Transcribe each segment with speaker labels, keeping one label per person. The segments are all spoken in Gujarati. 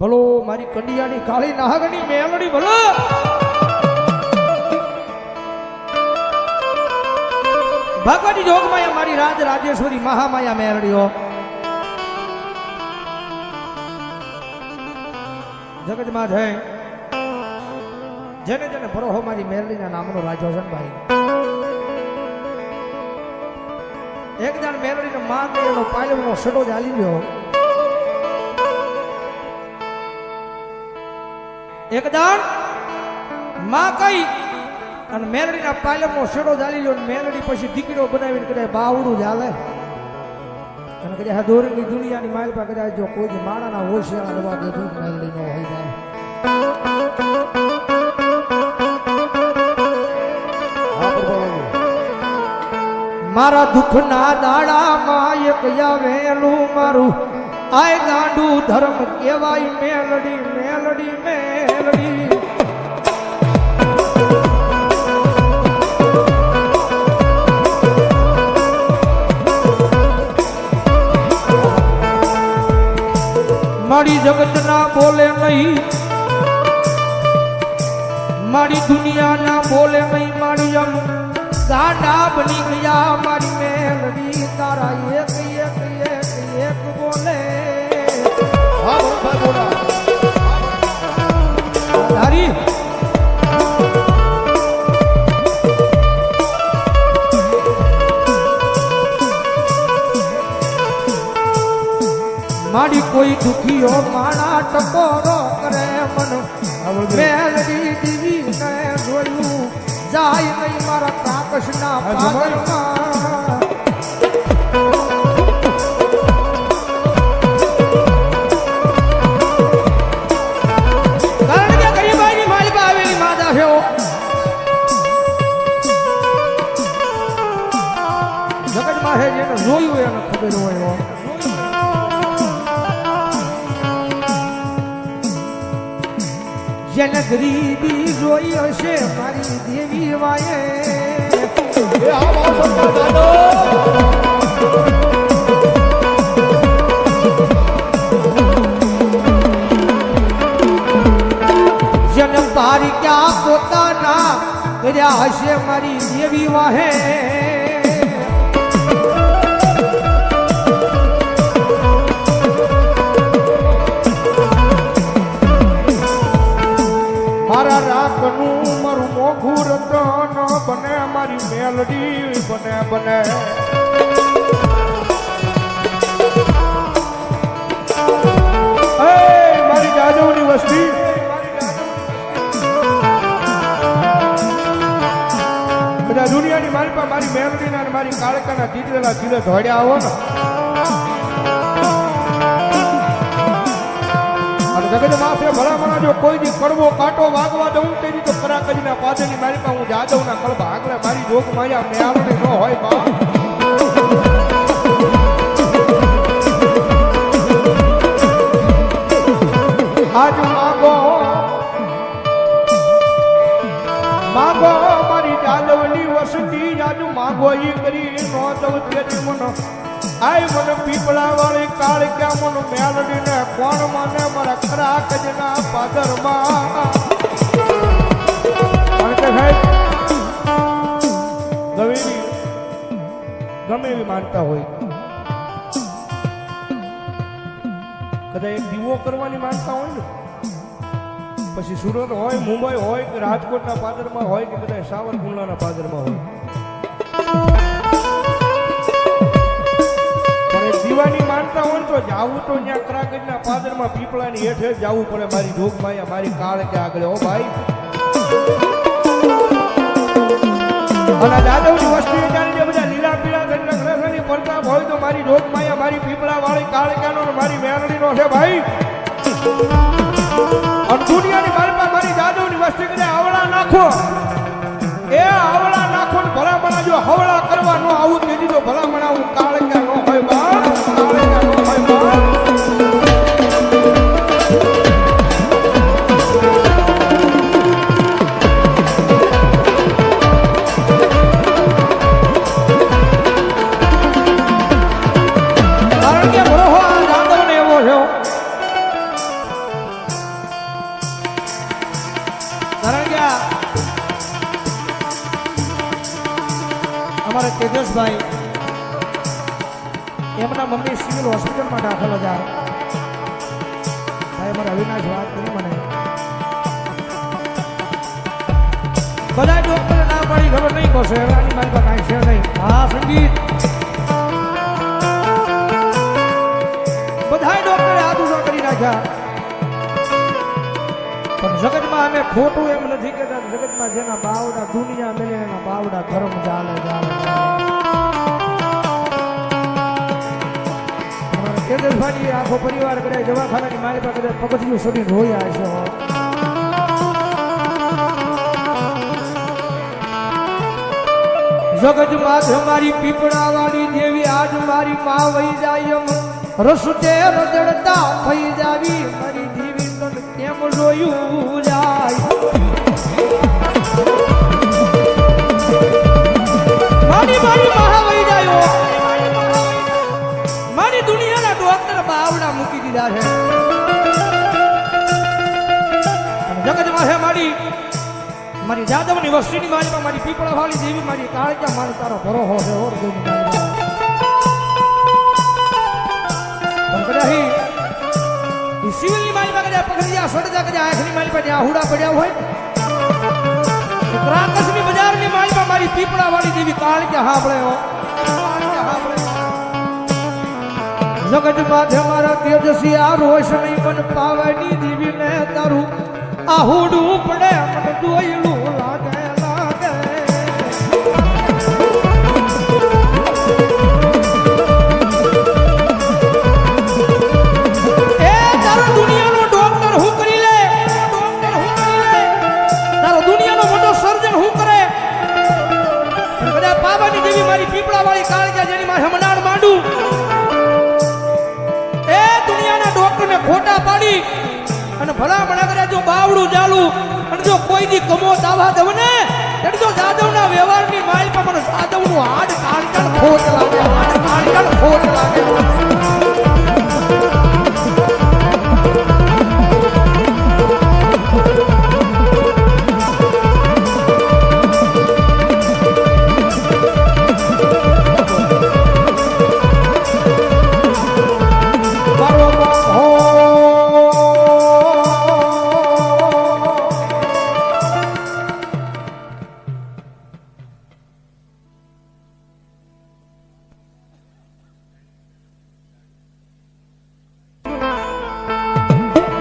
Speaker 1: ભલો મારી કંડિયાની કાળી નાગની મેલડી ભલો ભગવતી જોગમાયા મારી રાજ રાજેશ્વરી મહામાયા મેલડીઓ જગતમાં જય જેને જેને ભરોહો મારી મેલડીના નામનો રાજો છે ભાઈ એક જણ મેલડીનો માં ગયેલો પાયલનો સડો ચાલી ગયો એક જણ માં કઈ અને મેલડીના પાયલનો સડો ચાલી ગયો મેલડી પછી દીકરીઓ બનાવીને કદાચ બાવડું ચાલે અને કદાચ આ દોરીની દુનિયાની માલપા કદાચ જો કોઈ માણાના હોશિયાર રવા દેતું મેલડી નો હોય જાય મારા દુઃખના દાડામાં એક આવેલું મારું આય ગાંડું ધર્મ કહેવાય મેલડી મેલડી મેલડી મારી જગત ના બોલે નહીં મારી દુનિયા ના બોલે નહીં મારી આમ ગાંડા બની ગયા મારી મેલડી તારા એક એક એક એક બોલે હા ભાઈ બોલા તારી મારી કોઈ દુખીઓ માણા ટકોરો કરે મન મેલડી દીવી ને જોયું જાય નહીં મારા કાકશના પાગલમાં કારણ કે ગરીબાઈની માલિકા આવેલી માદા છે જગતમાં છે જેને જોયું એને ખબર હોય જેને ગરીબી જોઈ હશે મારી દેવી વાયે જેને તારી ક્યાં પોતાના કર્યા હશે મારી દેવી વાહે મારા રાખનું મારું મોઘું રતન બને મારી મેલડી બને બને મારી જાદવની વસ્તી બધા દુનિયાની મારી પાસે મારી મેલડીના અને મારી કાળકાના ચીતરેલા ચીલે ધોડ્યા આવો ને જગત માથે ભલામણા જો કોઈ દી કડવો કાંટો વાગવા દઉં તેની તો કરા કરીને પાદરની મારી પાસે હું જાદવના કળબા આગળ મારી જોગ માયા મેળવણી ન હોય બા આજ માગો માગો મારી જાદવની વસતી આજ માગો ઈ કરી નો દઉં તેની મનો આય મને પીપળા વાળી કાળ ક્યાં મન મેલડી ને કોણ મને મારા ખરા કજના પાદરમાં ગમે એવી માનતા હોય કદાચ એક દીવો કરવાની માનતા હોય ને પછી સુરત હોય મુંબઈ હોય કે રાજકોટના પાદરમાં હોય કે કદાચ સાવરકુંડલાના પાદરમાં હોય દીવાની માનતા હોય તો જાવું તો ત્યાં કરાગજના પાદરમાં પીપળાની હેઠે જવું પડે મારી જોગમાયા મારી કાળ કે આગળ ઓ ભાઈ અને જાદવની વસ્તી જાણી જે બધા લીલા પીળા થઈને ગ્રહની પ્રતાપ હોય તો મારી જોગમાયા મારી પીપળા વાળી કાળ કાનો મારી મેલડીનો છે ભાઈ અને દુનિયાની માલપા મારી જાદવની વસ્તી કરે આવડા નાખો એ આવડા નાખો ને ભલામણા જો હવળા કરવા ન આવું તેજી તો ભલામણા હું કાળ કે ન હોય બા અમારા તેજસભાઈ એમના મમ્મી સિવિલ હોસ્પિટલમાં દાખલ હતા. ભાઈ અમારા અવિનાશ વાત કરી મને બધા ડોક્ટરે ના પાડી ખબર નહીં કહો એની મારી પાસે કાંઈ છે નહીં. હા સંગીત બધા ડોક્ટરે હાથ ઉભા કરી નાખ્યા પણ જગતમાં અમે ખોટું એમ નથી કહેતા. જગતમાં જેના બાવડા દુનિયા મેલે એના બાવડા ધર્મ ચાલે તેજસભાઈ આખો પરિવાર કદાચ દવાખાનાની મારી પાસે કદાચ પગથિયું સુધી રોયા છે. જગત માથે મારી પીપળા વાળી દેવી આજ મારી માં વહી જાય રસતે રજડતા થઈ જાવી મારી દેવી તન કેમ જોયું જાય. મારી મહા વહી જાય મારી દુનિયાના ડોક્ટર બાવડા મૂકી દીધા છે. જગત માથે મારી જાદવની વસ્તીની મારીમાં મારી પીપળા વાળી દેવી મારી કાળજા મારો તારો ભરોહો છે. ઓર દેવી સિવિલની મારીમાં કદાચ પગથિયા સડતા કદાચ આંખની મારી પાસે આહુડા પડ્યા હોય ત્રાકસની બજારની મારીમાં મારી પીપળા વાળી દેવી કાળજા હાંભળે જગત માથે મારા તેજસી આ રોશની મન પાવાની દેવી ને તારું આહુડું પડે મન દોયલું લાગે એ તારો દુનિયાનો ડોક્ટર હું કરી લે તારો દુનિયાનો મોટો સર્જન હું કરે બધા પાવાની દેવી મારી પીપળા વાળી કાળજા જેની માથે મનાડ માંડું એ દુનિયાના ડોક્ટરને ખોટા પાડી અને ભલા મણા કરે જો બાવડું ચાલુ અને જો કોઈ દી કમો દાવા દવ ને એટલે જો જાદવના વ્યવહારની માલ પર મને જાદવનું હાડ કાળકાળ ખોટ લાગે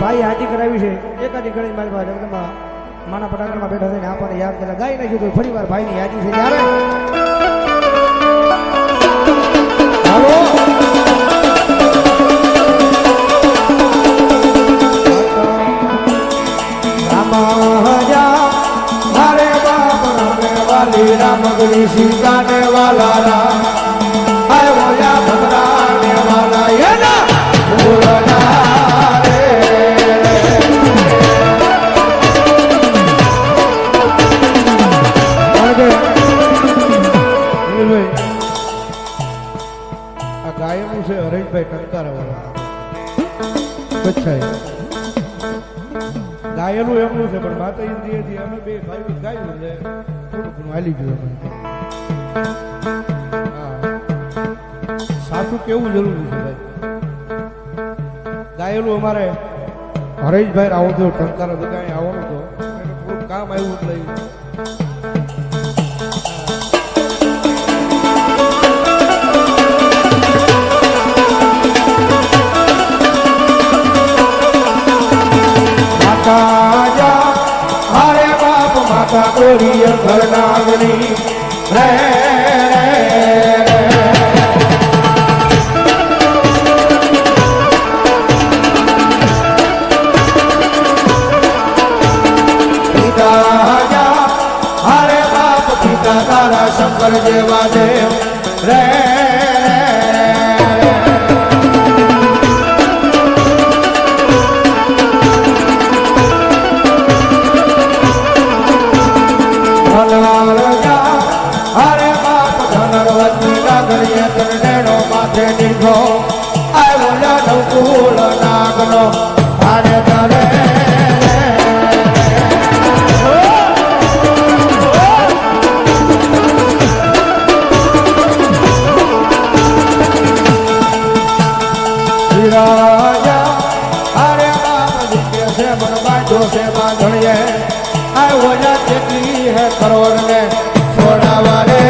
Speaker 1: ભાઈ હાજી કરાવી છે એકાદી ઘણી મારી પાસે માના પટાકરમાં બેઠા થઈને આપણને યાદ કરે ગાઈ નાખ્યું તો ફરી વાર ભાઈની યાદી છે ત્યારે રામ ગરી સીતા ને વાલા રામ આય બોલા ભગરા ને વાલા એના બોલા ગાયનું છે હરેશભાઈ ટંકારા વાળા ગાયેલું એમનું છે પણ માતા ઇન્દ્રિયથી અમે બે ભાઈ ગાયું છે થોડું હાલી ગયું સાચું કેવું જરૂરી છે ભાઈ ગાયેલું અમારે હરેશભાઈ આવો તો ટંકારા દુકાને આવવાનું તો થોડું કામ આવ્યું એટલે हरे बाप माता कोरी घर नागरी रे पिता हरे बाप पिता तारा शंकर जेवा देव रे हरे बाप धनवती नागरिय तरणेणो माथे निधो आय बोला नकुल नागनो हरे तरे છે મન બાંધો છે બાંધણીએ આ ઓજા જેટલી હે કરોડ ને છોડાવા રે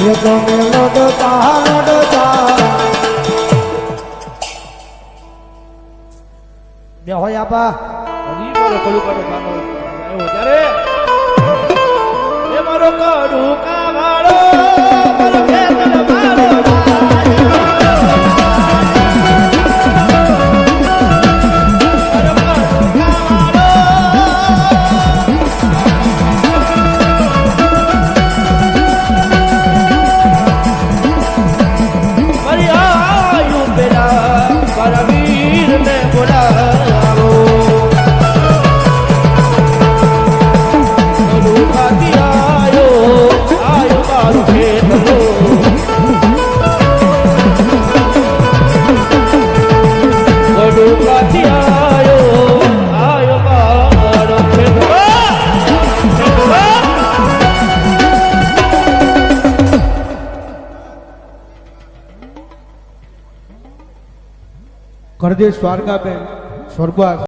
Speaker 1: ये तो मेलो બે હોય આપા
Speaker 2: હજી મારો કડુકાનો ગાનો આવ્યો ત્યારે એ મારો કડુકા વાળો મારો ખેતર વાળો
Speaker 1: કરદે સ્વારકાબેન સ્વર્ગવાસ